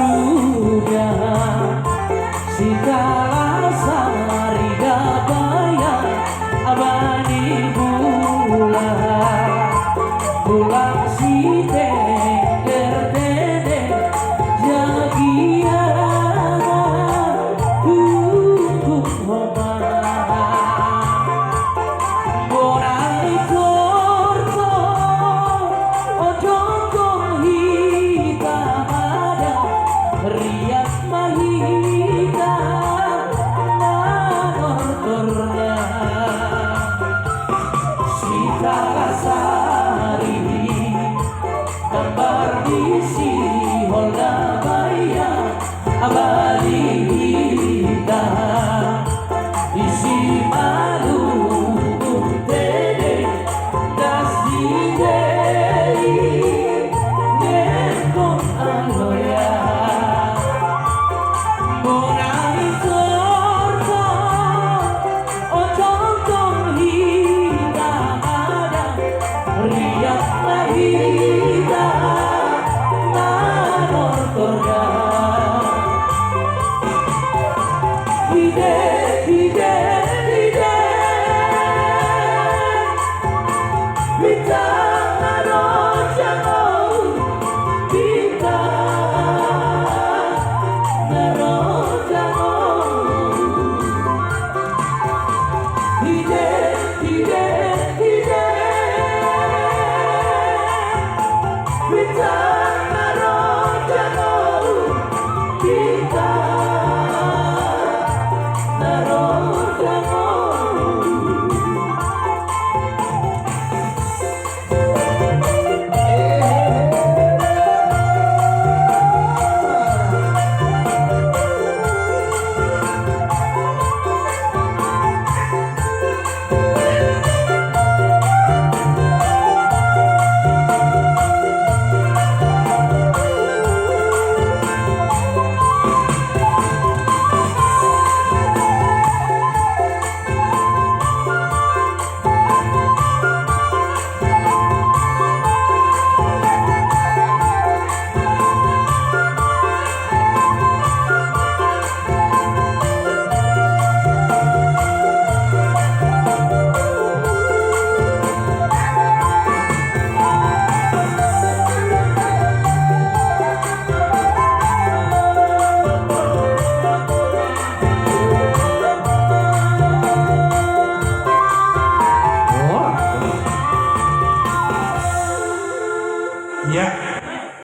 berubah. Sita Sari Gabaya abadi bulan si tende jagia hukum borai korto ojong hitam ada riak mahita manortornya Sita Sari gambar isi hola baya abadi kita isi malu tede das didei nekon anoya borai korto ojong hitam ada riak mahita manortornya hide hide hide bintang narojango bintang narojango hide hide hide bintang narojango bintang narojango. Ya,